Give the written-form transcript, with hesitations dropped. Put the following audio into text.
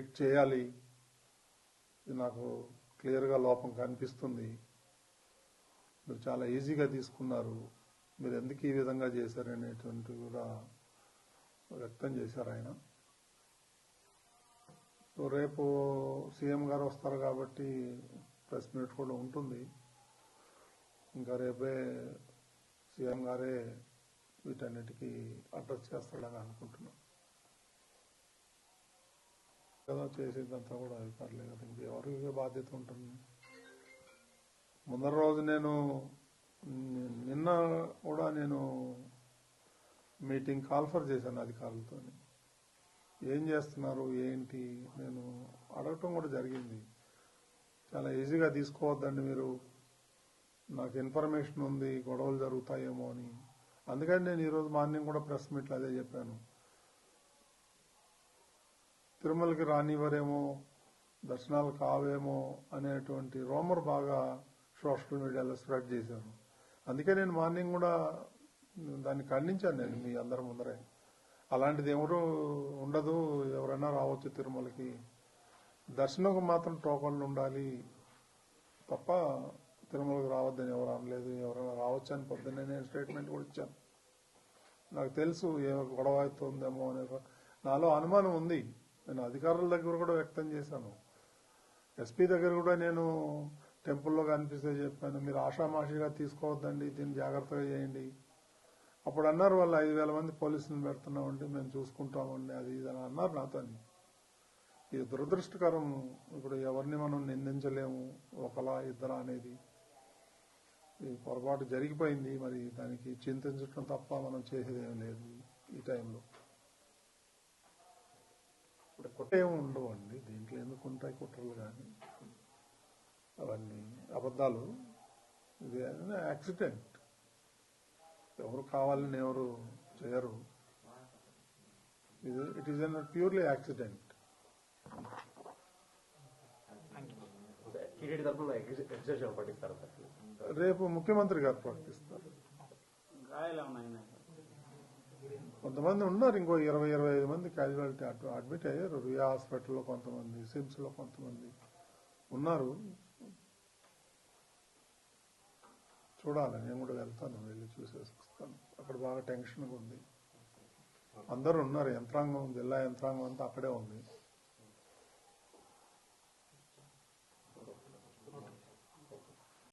Correct చేయాలి, ఇది నాకు క్లియర్గా లోపం కనిపిస్తుంది, మీరు చాలా ఈజీగా తీసుకున్నారు, మీరు ఎందుకు ఈ విధంగా చేశారనేటువంటి కూడా వ్యక్తం చేశారు ఆయన. సో రేపు సీఎం గారు వస్తారు కాబట్టి ప్రెస్ మీట్ కూడా ఉంటుంది. ఇంకా రేపే సీఎం గారే వీటన్నిటికీ అడ్రస్ చేస్తాడని అనుకుంటున్నాం కదా. చేసేదంతా కూడా అధికారులే కదా, ఇంకెవరికి బాధ్యత ఉంటుంది. ముందర రోజు నిన్న కూడా నేను మీటింగ్ కాల్ఫర్ చేశాను అధికారులతో. ఏం చేస్తున్నారు ఏంటి నేను అడగటం కూడా జరిగింది. చాలా ఈజీగా తీసుకోవద్దండి మీరు, నాకు ఇన్ఫర్మేషన్ ఉంది గొడవలు జరుగుతాయేమో అని. అందుకని నేను ఈరోజు మార్నింగ్ కూడా ప్రెస్ మీట్లో అదే చెప్పాను. తిరుమలకి రానివ్వరేమో, దర్శనాలు కావేమో అనేటువంటి రూమర్ బాగా సోషల్ మీడియాలో స్ప్రెడ్ చేశారు. అందుకే నేను మార్నింగ్ కూడా దాన్ని ఖండించాను నేను మీ అందరి ముందరే. అలాంటిది ఎవరు ఉండదు, ఎవరైనా రావచ్చు తిరుమలకి, దర్శనంకు మాత్రం టోకన్లు ఉండాలి తప్ప తిరుమలకు రావద్దని ఎవరు అనలేదు. ఎవరైనా రావచ్చు అని పొద్దున్నే నేను స్టేట్మెంట్ కూడా ఇచ్చాను. నాకు తెలుసు ఏ గొడవ అవుతుందేమో అనే నాలో అనుమానం ఉంది. నేను అధికారుల దగ్గర కూడా వ్యక్తం చేశాను. ఎస్పీ దగ్గర కూడా నేను టెంపుల్లో కనిపిస్తే చెప్పాను, మీరు ఆషామాషిగా తీసుకోవద్దండి, దీన్ని జాగ్రత్తగా చేయండి. అప్పుడు అన్నారు వాళ్ళు 5,000 మంది పోలీసులను పెడుతున్నామండి, మేము చూసుకుంటామండి, అది ఇది అని అన్నారు నాతో. ఇది దురదృష్టకరం. ఇప్పుడు ఎవరిని మనం నిందించలేము, ఒకలా ఇద్దరా అనేది. ఈ పొరపాటు జరిగిపోయింది, మరి దానికి చింతించడం తప్ప మనం చేసేదేం లేదు ఈ టైంలో. ఇప్పుడు కుట్రేమి ఉండవండి దీంట్లో, ఎందుకు ఉంటాయి కుట్రలు కానీ అవన్నీ అబద్ధాలు. ఇది యాక్సిడెంట్, ఎవరు కావాలని ఎవరు చేయరు. It is an purely accident. రేపు ముఖ్యమంత్రి గారు ప్రకటిస్తారు. కొంతమంది ఉన్నారు, ఇంకో 20-25 మంది క్యాజువాలిటీ అడ్మిట్ అయ్యారు. రియా హాస్పిటల్లో కొంతమంది, సిమ్స్ లో కొంతమంది ఉన్నారు. చూడాలి, నేను కూడా వెళ్తాను, వెళ్ళి చూసేసి వస్తాను. అక్కడ బాగా టెన్షన్గా ఉంది, అందరూ ఉన్నారు, యంత్రాంగం, జిల్లా యంత్రాంగం అంతా అక్కడే ఉంది.